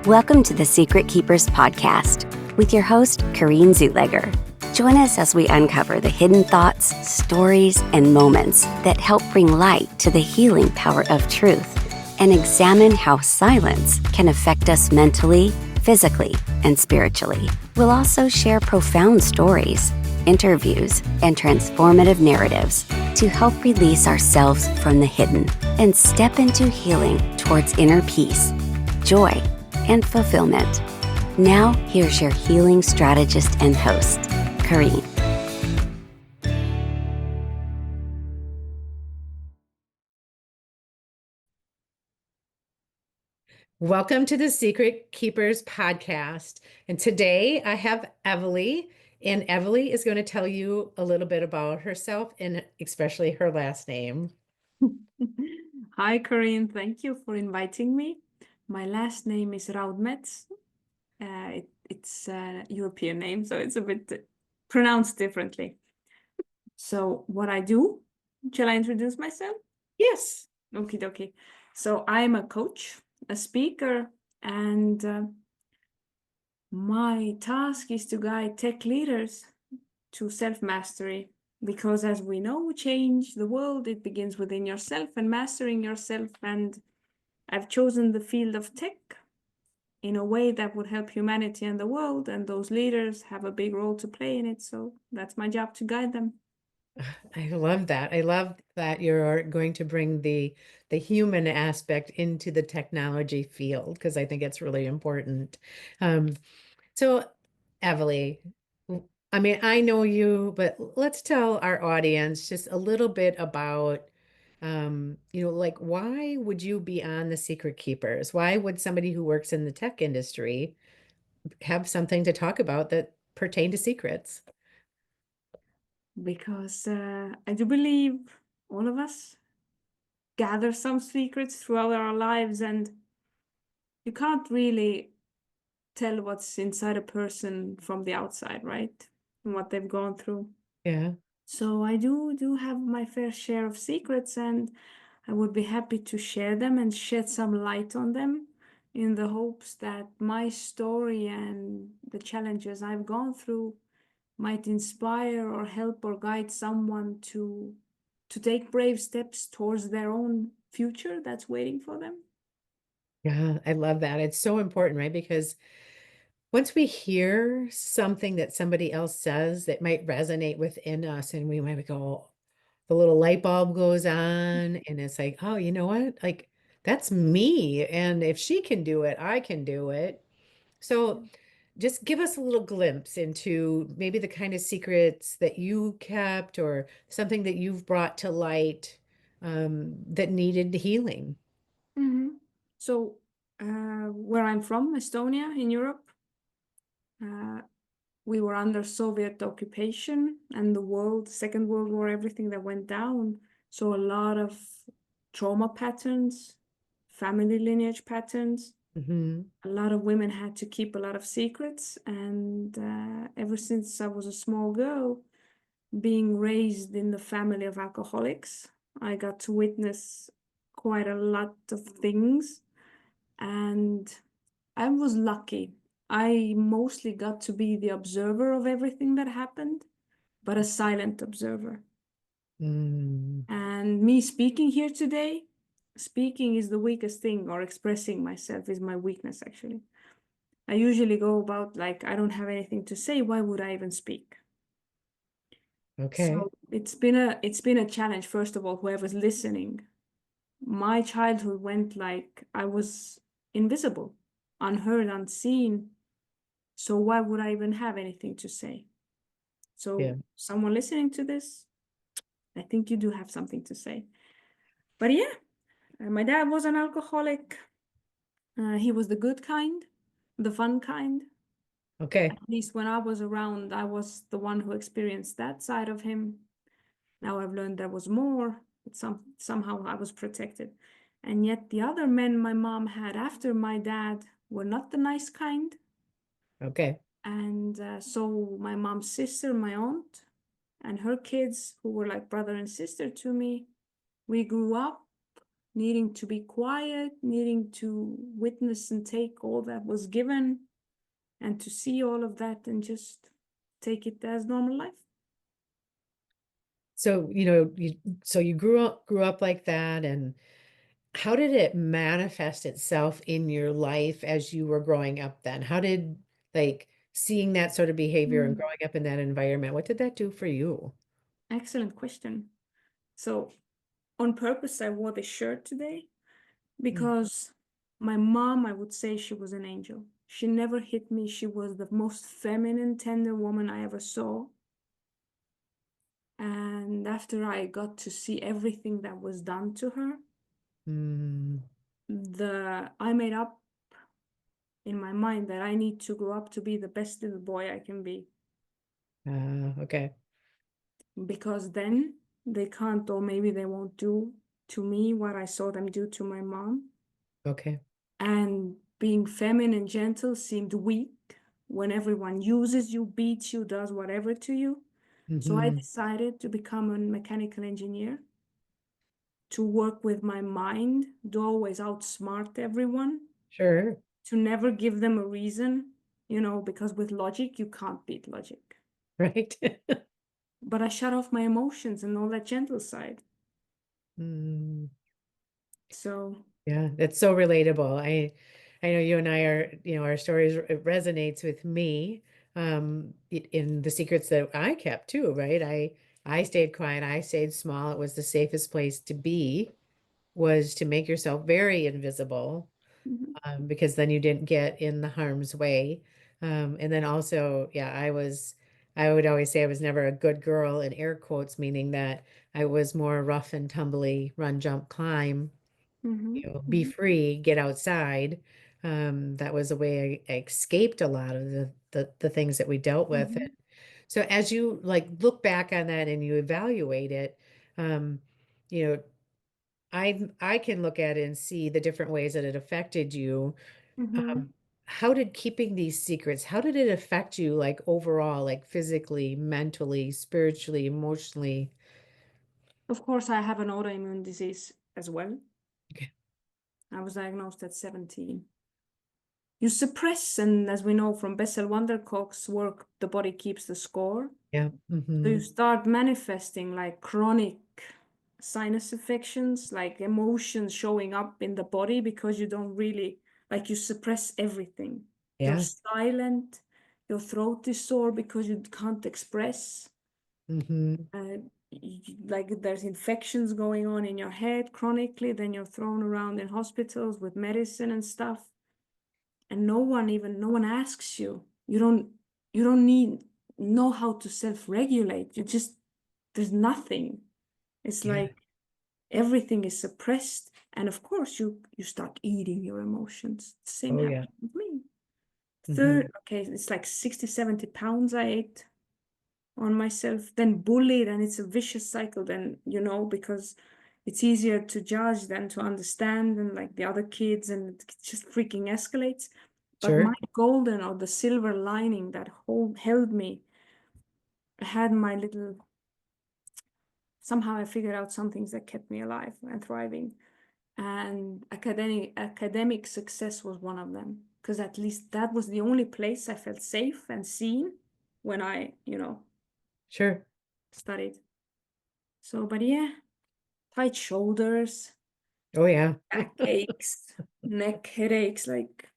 Welcome to the Secret Keepers Podcast with your host, Kareen Zutleger. Join us as we uncover the hidden thoughts, stories, and moments that help bring light to the healing power of truth and examine how silence can affect us mentally, physically, and spiritually. We'll also share profound stories, interviews, and transformative narratives to help release ourselves from the hidden and step into healing towards inner peace, joy, and fulfillment. Now, here's your healing strategist and host, Kareen. Welcome to the Secret Keepers Podcast. And today I have Evely, and Evely is going to tell you a little bit about herself and especially her last name. Hi, Corinne. Thank you for inviting me. My last name is Raudmets. It's a European name, so it's a bit pronounced differently. So what I do, shall I introduce myself? Yes. Okie dokie. So I'm a coach, a speaker, and my task is to guide tech leaders to self-mastery. Because as we know, change the world, it begins within yourself and mastering yourself. And I've chosen the field of tech in a way that would help humanity and the world, and those leaders have a big role to play in it. So that's my job, to guide them. I love that. I love that you're going to bring the human aspect into the technology field, because I think it's really important. So Evely, I mean, I know you, but let's tell our audience just a little bit about, like, why would you be on the Secret Keepers? Why would somebody who works in the tech industry have something to talk about that pertain to secrets? Because I do believe all of us gather some secrets throughout our lives, and you can't really tell what's inside a person from the outside, right? And what they've gone through. Yeah. So I do have my fair share of secrets, and I would be happy to share them and shed some light on them in the hopes that my story and the challenges I've gone through might inspire or help or guide someone to take brave steps towards their own future that's waiting for them. Yeah, I love that. It's so important, right? Because once we hear something that somebody else says that might resonate within us, and we might go, the little light bulb goes on, and it's like, oh, you know what? Like, that's me. And if she can do it, I can do it. So just give us a little glimpse into maybe the kind of secrets that you kept or something that you've brought to light that needed healing. Mm-hmm. So, where I'm from, Estonia in Europe, uh, we were under Soviet occupation and the world, Second World War, everything that went down. So, a lot of trauma patterns, family lineage patterns. Hmm. A lot of women had to keep a lot of secrets. And ever since I was a small girl, being raised in the family of alcoholics, I got to witness quite a lot of things. And I was lucky. I mostly got to be the observer of everything that happened, but a silent observer. Mm. And me speaking here today, speaking is the weakest thing, or expressing myself is my weakness, actually. I usually go about like, I don't have anything to say. Why would I even speak? Okay. So it's been a challenge. First of all, whoever's listening, my childhood went like I was invisible, unheard, unseen. So why would I even have anything to say? Yeah. So someone listening to this, I think you do have something to say. But yeah, my dad was an alcoholic. He was the good kind, the fun kind. Okay. At least when I was around, I was the one who experienced that side of him. Now I've learned there was more, but somehow I was protected. And yet the other men my mom had after my dad were not the nice kind. Okay. And so my mom's sister, my aunt, and her kids, who were like brother and sister to me, we grew up needing to be quiet, needing to witness and take all that was given, and to see all of that and just take it as normal life. So, you grew up like that, and how did it manifest itself in your life as you were growing up then? How did like seeing that sort of behavior and Mm, growing up in that environment, what did that do for you? excellent question. So, on purpose, I wore this shirt today Mm. because my mom, I would say she was an angel. She never hit me. She was the most feminine, tender woman I ever saw. And after I got to see everything that was done to her, Mm. I made up in my mind that I need to grow up to be the best little boy I can be, Okay. because then they can't, or maybe they won't do to me what I saw them do to my mom. Okay. And being feminine and gentle seemed weak when everyone uses you, beats you, does whatever to you. So I Hmm. decided to become a mechanical engineer, to work with my mind, to always outsmart everyone, Sure. to never give them a reason, because with logic, you can't beat logic. Right. But I shut off my emotions and all that gentle side. Mm. So, Yeah, that's so relatable. I know you and I are, our stories, it resonates with me in the secrets that I kept too, right? I stayed quiet, I stayed small. It was the safest place to be, was to make yourself very invisible, mhm, because then you didn't get in the harm's way. And then also, yeah, I would always say I was never a good girl in air quotes, meaning that I was more rough and tumbly, run, jump, climb, mhm, be mhm, free, get outside. That was a way I escaped a lot of the things that we dealt with. mhm, So as you like look back on that and you evaluate it, um, you know, I can look at it and see the different ways that it affected you. mhm. How did keeping these secrets, how did it affect you, like overall, like physically, mentally, spiritually, emotionally? Of course, I have an autoimmune disease as well. Okay. I was diagnosed at 17. You suppress, and as we know from Bessel van der Kolk's work, the body keeps the score. Yeah. So you Hmm. start manifesting like chronic sinus infections, like emotions showing up in the body because you don't really, like, you suppress everything. You're Yeah. silent, your throat is sore because you can't express. Hmm. Like there's infections going on in your head chronically, then you're thrown around in hospitals with medicine and stuff. And no one asks you. You don't need know how to self-regulate. There's nothing. It's Yeah. like everything is suppressed. And of course you start eating your emotions. The same Oh yeah. happened with me. Hmm. Okay, it's like 60, 70 pounds I ate on myself, then bullied, and it's a vicious cycle then, because it's easier to judge than to understand, and like the other kids, and it just freaking escalates. But my Sure. golden or the silver lining that held me, I had my little, somehow I figured out some things that kept me alive and thriving. And academic success was one of them, because at least that was the only place I felt safe and seen when I, Sure. studied. So, but yeah, tight shoulders, Oh yeah. backaches, neck headaches, like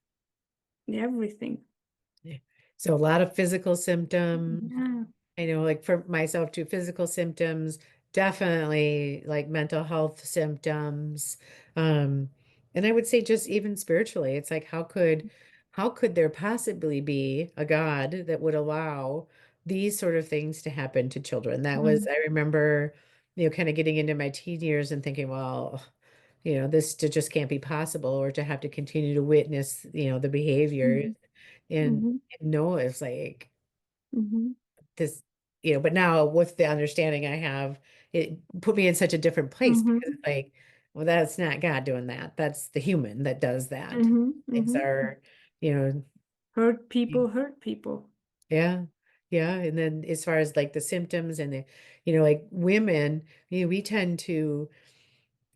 everything. Yeah. So a lot of physical symptoms. Yeah. I know, like for myself too, physical symptoms, definitely like mental health symptoms. Um, and I would say just even spiritually, it's like how could there possibly be a God that would allow these sort of things to happen to children? That was, Mhm. I remember, kind of getting into my teen years and thinking, well, this just can't be possible, or to have to continue to witness, the behavior. Mhm. And Mhm. no, it's like Mhm. this, but now with the understanding I have, it put me in such a different place, Mhm. because it's like, well, that's not God doing that. That's the human that does that. Mhm. Things Mhm. are, you know, Hurt people hurt people. yeah, yeah. And then as far as like the symptoms and the, like women, we tend to,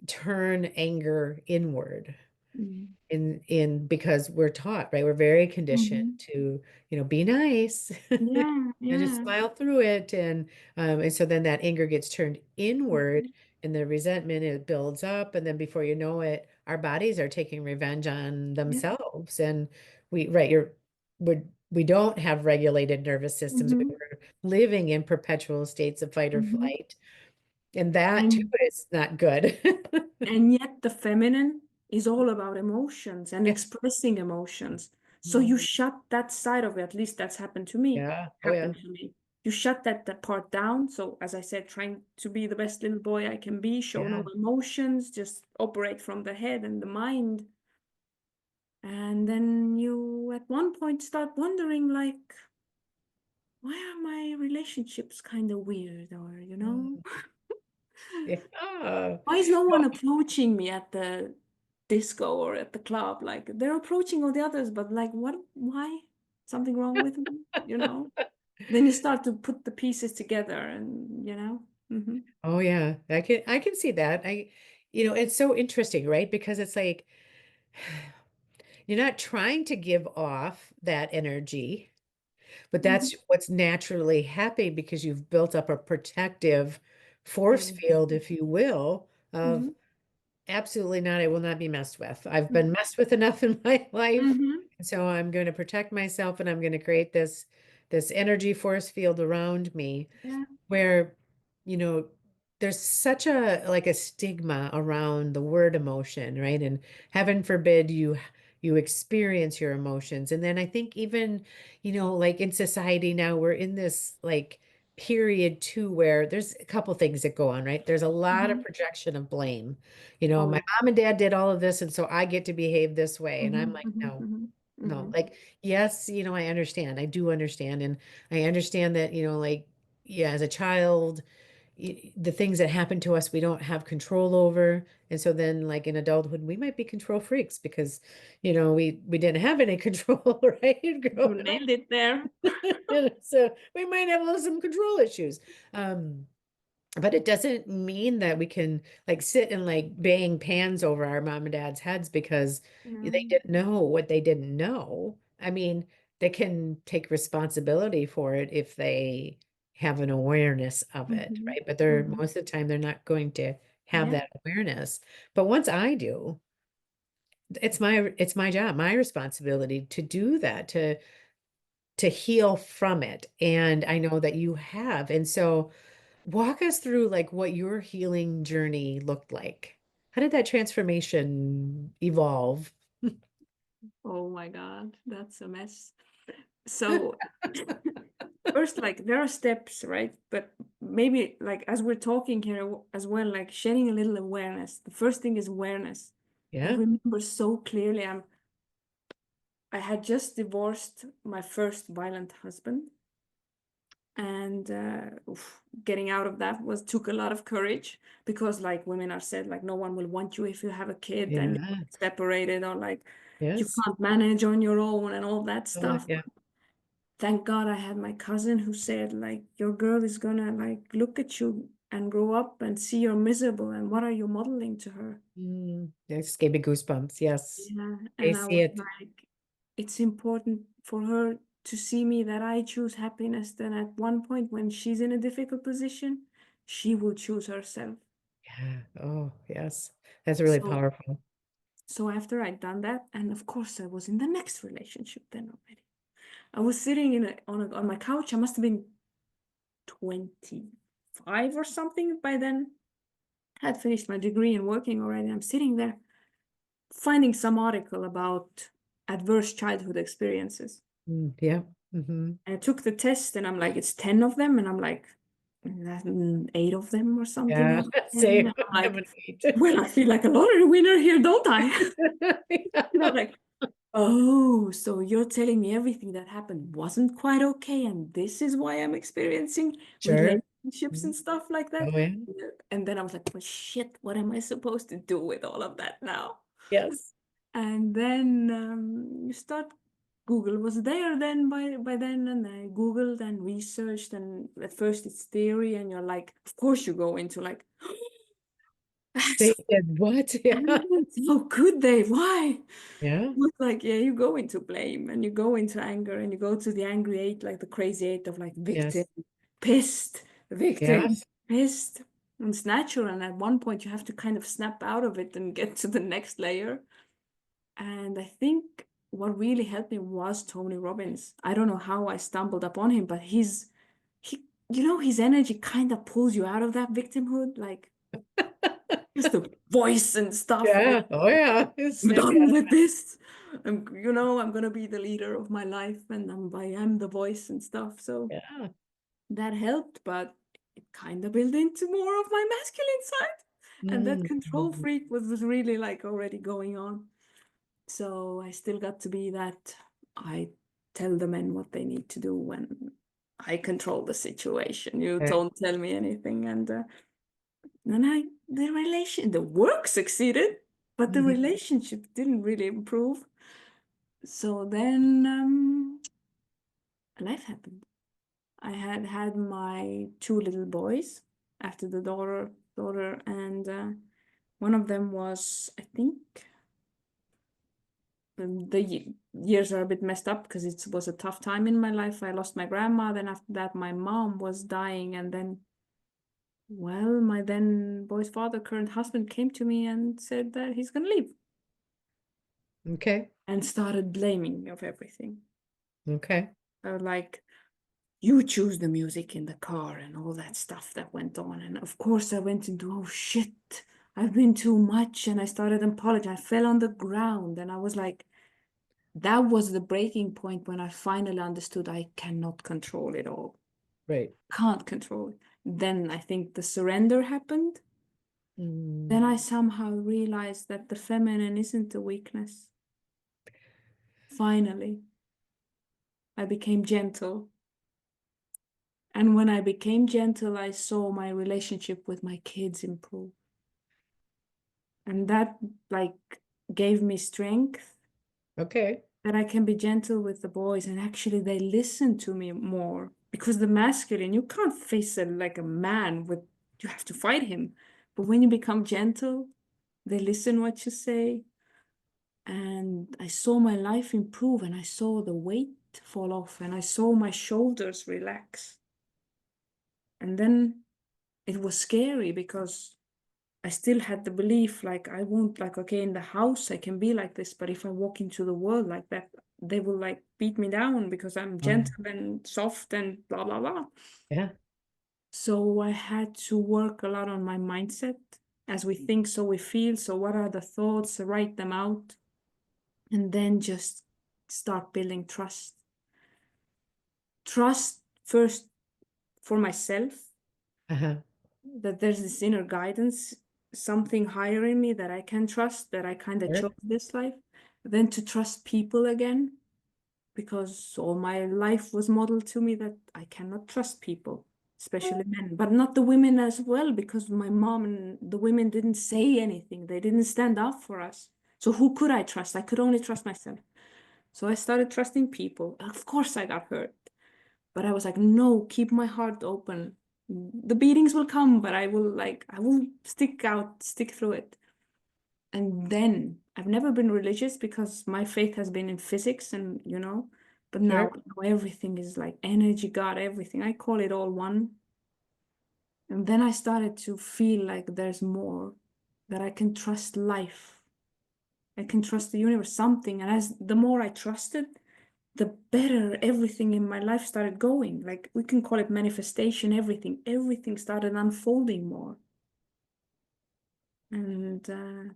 turn anger inward Mm. because we're taught, right? We're very conditioned Mhm. to, be nice Yeah, and just yeah. smile through it. And so then that anger gets turned inward Mhm. and the resentment, it builds up. And then before you know it, our bodies are taking revenge on Yeah. themselves. And right, we don't have regulated nervous systems. Mhm. We're living in perpetual states of fight or Mhm. flight. And that too And is not good. and yet the feminine is all about emotions and Yes. expressing emotions. So you Mhm. shut that side of it. At least that's happened to me. Yeah. Oh, yeah. Happened to me. You shut that part down. So as I said, trying to be the best little boy I can be, show no Yeah. emotions, just operate from the head and the mind. And then you at one point start wondering like, why are my relationships kind of weird, or Mm. Yeah. why is no one Well, approaching me at the disco or at the club? Like they're approaching all the others, but like what, why? Something wrong with me? Then you start to put the pieces together and. Hmm. oh yeah, I can see that. It's so interesting, right? Because it's like you're not trying to give off that energy, but Hmm. that's what's naturally happening because you've built up a protective force Hmm. field, if you will, of Hmm. absolutely not, I will not be messed with. I've been messed with enough in my life. Hmm. And so I'm going to protect myself and I'm going to create this energy force field around me Yeah. where, you know, there's such a stigma around the word emotion, right? And heaven forbid you experience your emotions. And then I think even, like in society now, we're in this like period too where there's a couple things that go on, right? There's a lot of Hmm. projection of blame. Oh My yeah. mom and dad did all of this, and so I get to behave this way. And I'm Hmm. like, Hmm. no. Hmm. No, Hmm. like, yes, I understand. I do understand. And I understand that, like, yeah, as a child, the things that happen to us, we don't have control over. And so then, like, in adulthood, we might be control freaks because, we didn't have any control, right? You Growing up. nailed it there. And so we might have some control issues. Um, but it doesn't mean that we can like sit and like bang pans over our mom and dad's heads because they Yeah. didn't know what they didn't know. I mean, they can take responsibility for it if they have an awareness of it, Hmm. right? But they're Hmm. most of the time they're not going to have Yeah. that awareness. But once I do, it's my job, my responsibility to do that, to heal from it. And I know that you have. And so walk us through like what your healing journey looked like. How did that transformation evolve? Oh my God, that's a mess. So first, like there are steps, right? But maybe like as we're talking here as well, like sharing a little awareness. The first thing is awareness. I Yeah. remember so clearly, I had just divorced my first violent husband, and getting out of that was took a lot of courage because like women are said like no one will want you if you have a kid and you're Yeah. separated, or like you Yes. can't manage on your own and all that Oh, stuff. yeah. Thank God I had my cousin who said, like, your girl is gonna like look at you and grow up and see you're miserable and what are you modeling to her? This gave me goosebumps. Yes. Yeah. I And I see was it. like, it's important for her to see me that I choose happiness. Then at one point when she's in a difficult position, she will choose herself. Yeah. Oh, yes. That's really So powerful. so after I'd done that, and of course I was in the next relationship then already. I was sitting on my couch. I must have been 25 or something by then. Had finished my degree and working already. I'm sitting there finding some article about adverse childhood experiences. Yeah. Hmm. And I took the test and I'm like, it's 10 of them. And I'm like, "That's 8 of them or something Yeah. out of 10." Same. And I'm I'm like, an eight. well, I feel like a lottery winner here, don't I? And I'm like, oh, so you're telling me everything that happened wasn't quite okay, and this is why I'm experiencing Sure. relationships Mhm. and stuff like that. Oh, yeah. And then I was like, well, shit, what am I supposed to do with all of that now? Yes. And then you start. Google was there then by then, and I Googled and researched, and at first it's theory, and you're like, of course you go into like, They did what? Yeah. How could they? Why? Yeah. But like, yeah, you go into blame and you go into anger and you go to the angry eight, like the crazy eight of like victim, Yes. pissed, victim, Yes. pissed. And it's natural. And at one point, you have to kind of snap out of it and get to the next layer. And I think what really helped me was Tony Robbins. I don't know how I stumbled upon him, but his energy kind of pulls you out of that victimhood. Like, just the voice and stuff. Yeah. Oh, yeah. I'm Snap you done out with this. I'm gonna be the leader of my life, and I am the voice and stuff. So of it. Yeah. that helped, but it kind of built into more of my masculine side, and that control Mm. freak was really like already going on. So I still got to be that. I tell the men what they need to do when I control the situation. You Okay. don't tell me anything, and then the work succeeded, but the Mhm. relationship didn't really improve. So then life happened. I had had my two little boys after the daughter, and one of them was, I think, years are a bit messed up because it was a tough time in my life. I lost my grandma, then after that, my mom was dying, and then, well, my then boy's father, current husband, came to me and said that he's gonna leave Okay. and started blaming me of everything. Okay. I was like, you choose the music in the car and all that stuff that went on. And of course, I went into, oh shit, I've been too much. And I started apologizing. I fell on the ground. And I was like, that was the breaking point when I finally understood I cannot control it all. Right. Can't control it. Then I think the surrender happened. Mm. Then I somehow realized that the feminine isn't a weakness. Finally, I became gentle. And when I became gentle, I saw my relationship with my kids improve. And that like gave me strength Okay. that I can be gentle with the boys, and actually they listen to me more, because the masculine, you can't face it like a man with, you have to fight him. But when you become gentle, they listen what you say. And I saw my life improve, and I saw the weight fall off, and I saw my shoulders relax. And then it was scary because I still had the belief like I won't, like, okay, in the house I can be like this, but if I walk into the world like that, they will like beat me down because I'm gentle and soft and blah blah blah. Yeah. So I had to work a lot on my mindset. As we think, so we feel. So what are the thoughts? Write them out, and then just start building trust. Trust first for myself, Uh-huh. that there's this inner guidance, something higher in me that I can trust, that I kind of Sure. chose this life. Then to trust people again, because all my life was modeled to me that I cannot trust people, especially men, but not the women as well, because my mom and the women didn't say anything. They didn't stand up for us. So who could I trust? I could only trust myself. So I started trusting people. Of course, I got hurt. But I was like, no, keep my heart open. The beatings will come, but I will stick through it. And then I've never been religious because my faith has been in physics and, but now Sure. everything is like energy, God, everything. I call it all one. And then I started to feel like there's more, that I can trust life. I can trust the universe, something. And as the more I trusted, the better everything in my life started going. Like, we can call it manifestation, everything started unfolding more. And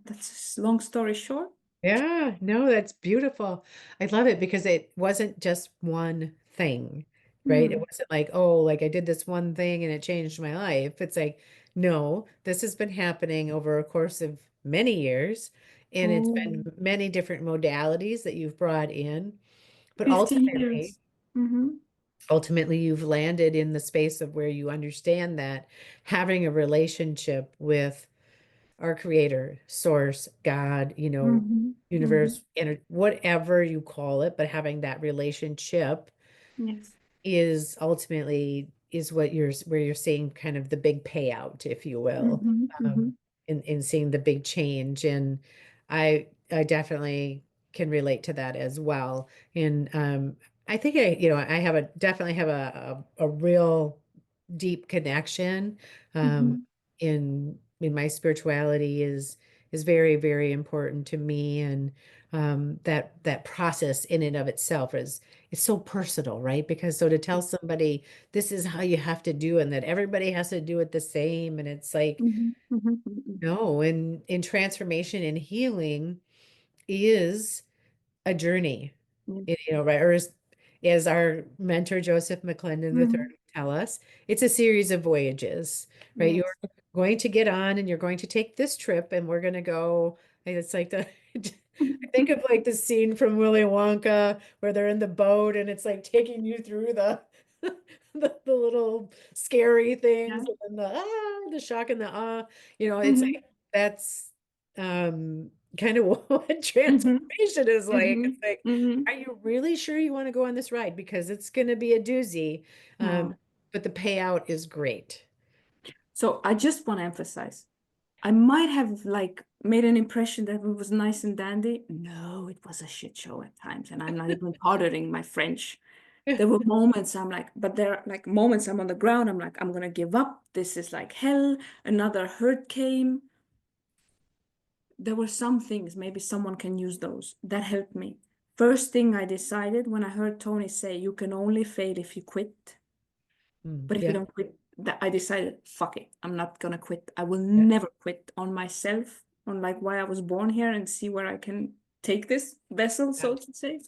that's a long story short. Yeah, no, that's beautiful. I love it because it wasn't just one thing, right? It Hmm. wasn't like, oh, like I did this one thing and it changed my life. It's like, no, this has been happening over a course of many years, and it's Oh, been many different modalities that you've brought in. But 15 ultimately, years. Mm-hmm. ultimately you've landed in the space of where you understand that having a relationship with our creator, source, God, Mm-hmm. Mm-hmm. universe, whatever you call it, but having that relationship Yes. is ultimately is what you're where you're seeing kind of the big payout, if you will. Mm-hmm. Mm-hmm. Um, in seeing the big change. And I definitely can relate to that as well. And I think I have definitely have a real deep connection um, Mm-hmm. in my spirituality is very, very important to me. And that process in and of itself is it's so personal, right? Because so to tell somebody this is how you have to do and that everybody has to do it the same, and it's like, Mm-hmm. Mm-hmm. no, and in transformation and healing is a journey, right? Or as our mentor Joseph McClendon III Mm-hmm. would tell us, it's a series of voyages, right? You're Yes. going to get on and you're going to take this trip, and we're going to go. And it's like I think of like the scene from Willy Wonka where they're in the boat and it's like taking you through the little scary Yeah. things and the shock and the it's Mm-hmm. like that's kind of what Mm-hmm. transformation is like. Mm-hmm. It's like, Mm-hmm. are you really sure you want to go on this ride? Because it's going to be a doozy. Um, No. but the payout is great. So I just want to emphasize, I might have like made an impression that it was nice and dandy. No, it was a shit show at times, and I'm not even pardoning my French. There were moments I'm like, but there are like moments I'm on the ground, I'm like, I'm gonna give up. This is like hell. Another hurt came. There were some things, maybe someone can use those, that helped me. First thing I decided when I heard Tony say, you can only fail if you quit. But if you Yeah, don't quit, that I decided, fuck it, I'm not gonna quit. I will yeah, never quit on myself, on like why I was born here and see where I can take this vessel, yeah. so to say.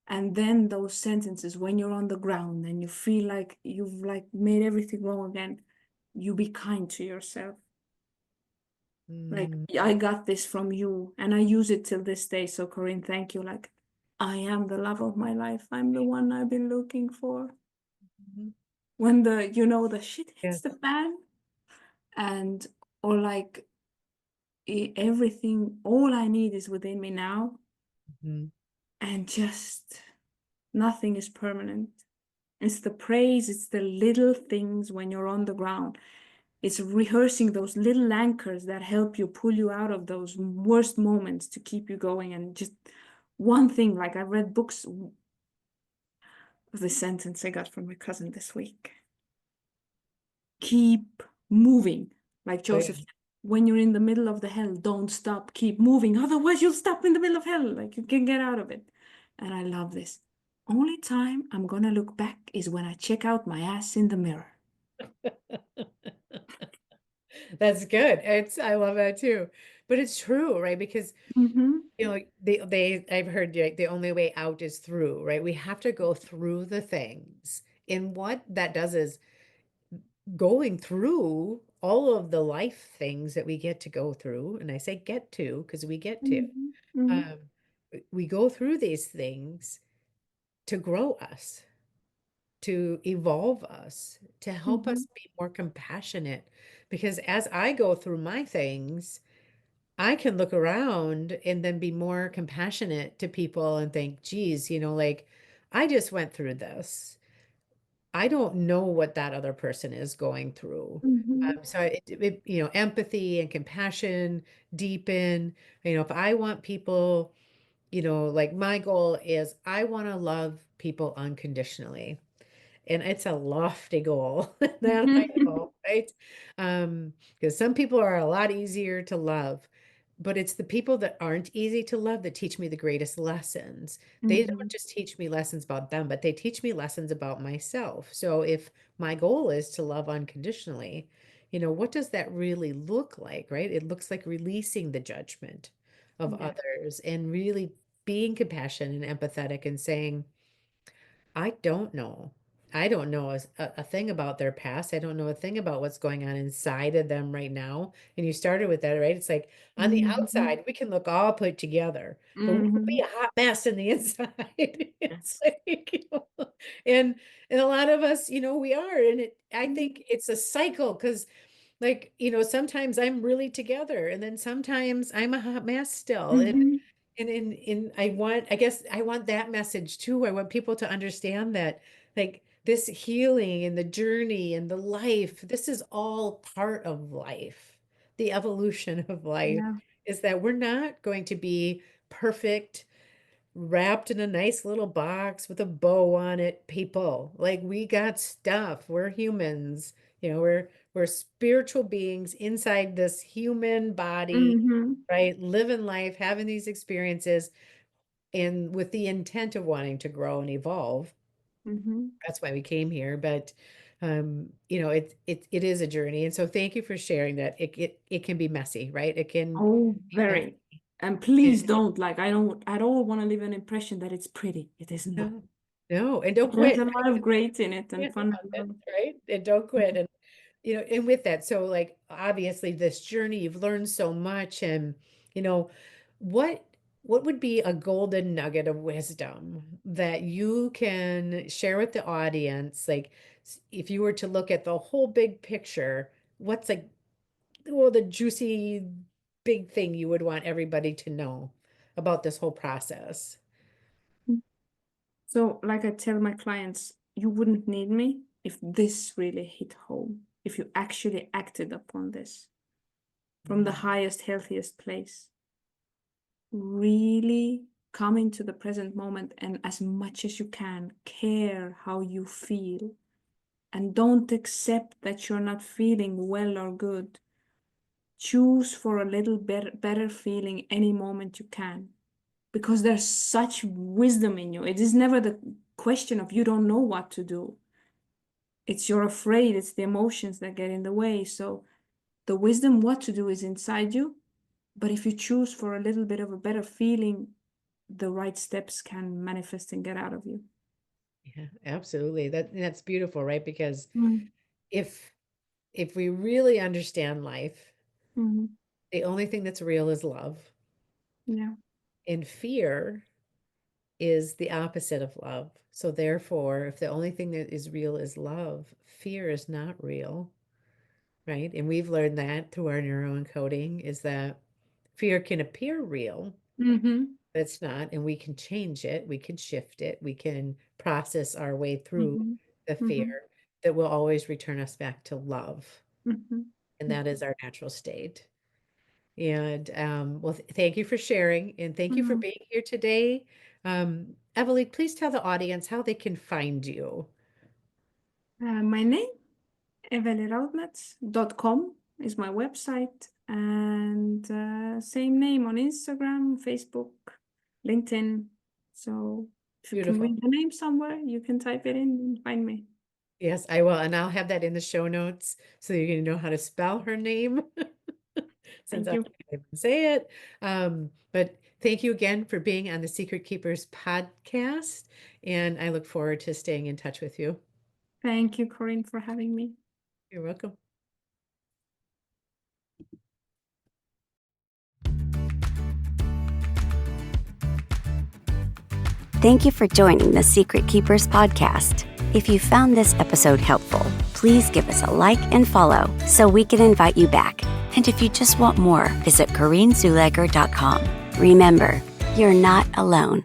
And then those sentences when you're on the ground and you feel like you've like made everything wrong again, you be kind to yourself. Like, Mm, I got this from you, and I use it till this day. So, Corinne, thank you. Like, I am the love of my life. I'm the one I've been looking for. mhm. When the shit Yeah. hits the fan, and or like everything, all I need is within me now, Mhm. and just nothing is permanent. It's the praise, it's the little things when you're on the ground. It's rehearsing those little anchors that help you pull you out of those worst moments to keep you going. And just one thing, like I read books of the sentence I got from my cousin this week. Keep moving. Like Oh, Joseph yeah. said, when you're in the middle of the hell, don't stop, keep moving. Otherwise, you'll stop in the middle of hell. Like you can get out of it. And I love this. Only time I'm gonna look back is when I check out my ass in the mirror. That's good. I love that too. But it's true, right? Because Mm-hmm. I've heard like the only way out is through, right? We have to go through the things. And what that does is going through all of the life things that we get to go through, and I say get to because we get to, Mm-hmm. Mm-hmm. um, we go through these things to grow us, to evolve us, to help Mm-hmm. us be more compassionate. Because as I go through my things, I can look around and then be more compassionate to people and think, geez, like I just went through this. I don't know what that other person is going through. Mm-hmm. So empathy and compassion deepen. If I want people, like my goal is I want to love people unconditionally. And it's a lofty goal that I know, right? Because some people are a lot easier to love, but it's the people that aren't easy to love that teach me the greatest lessons. They Mm-hmm. don't just teach me lessons about them, but they teach me lessons about myself. So if my goal is to love unconditionally, what does that really look like, right? It looks like releasing the judgment of Yeah. others and really being compassionate and empathetic and saying, I don't know. I don't know a thing about their past. I don't know a thing about what's going on inside of them right now. And you started with that, right? It's like on the Mm-hmm. outside, we can look all put together, but we can be Mm-hmm. a hot mess in the inside. It's Yes. like, and a lot of us, we are. And I think it's a cycle because like, sometimes I'm really together and then sometimes I'm a hot mess still. Mm-hmm. And I guess I want that message too. I want people to understand that like this healing and the journey and the life, this is all part of life. the evolution of life, Yeah. is that we're not going to be perfect, wrapped in a nice little box with a bow on it, people. Like, we got stuff. We're humans. We're spiritual beings inside this human body, Mm-hmm. right? Living life, having these experiences, and with the intent of wanting to grow and evolve. Mm-hmm. That's why we came here. But it is a journey. And so thank you for sharing that. It can be messy, right? It can Oh, be messy. very. And please And don't, like, I don't at all want to leave an impression that it's pretty. It is not. no, no, and don't There's quit. a lot of great in it and Can't fun. love it, right? And don't quit. And with that, so, like, obviously this journey, you've learned so much. And you know what what would be a golden nugget of wisdom that you can share with the audience? Like, if you were to look at the whole big picture, what's like, well, the juicy big thing you would want everybody to know about this whole process? So, like I tell my clients, you wouldn't need me if this really hit home, if you actually acted upon this from the highest, healthiest place. Really come into the present moment and, as much as you can, care how you feel. And don't accept that you're not feeling well or good. Choose for a little better feeling any moment you can, because there's such wisdom in you. It is never the question of you don't know what to do. It's you're afraid, it's the emotions that get in the way. So the wisdom what to do is inside you. But if you choose for a little bit of a better feeling, the right steps can manifest and get out of you. Yeah, absolutely. That's beautiful, right? Because Mm. if if we really understand life, Mhm. the only thing that's real is love. Yeah. And fear is the opposite of love. So therefore, if the only thing that is real is love, fear is not real, right? And we've learned that through our neuroencoding, is that fear can appear real, Mm-hmm. but it's not. And we can change it, we can shift it, we can process our way through Mm-hmm. the fear Mm-hmm. that will always return us back to love. Mm-hmm. And that is our natural state. And well, thank you for sharing, and thank you for Mm-hmm. being here today. Evely, please tell the audience how they can find you. My name, evelyraudmets.com is my website, and same name on Instagram, Facebook, LinkedIn. So if you can Beautiful. read the name somewhere, you can type it in and find me. Yes, I will. And I'll have that in the show notes so you're going to know how to spell her name, since Thank I you. can't even say it. But thank you again for being on the Secret Keepers podcast. And I look forward to staying in touch with you. Thank you, Corinne, for having me. You're welcome. Thank you for joining the Secret Keepers Podcast. If you found this episode helpful, please give us a like and follow so we can invite you back. And if you just want more, visit CorineZuleger.com. Remember, you're not alone.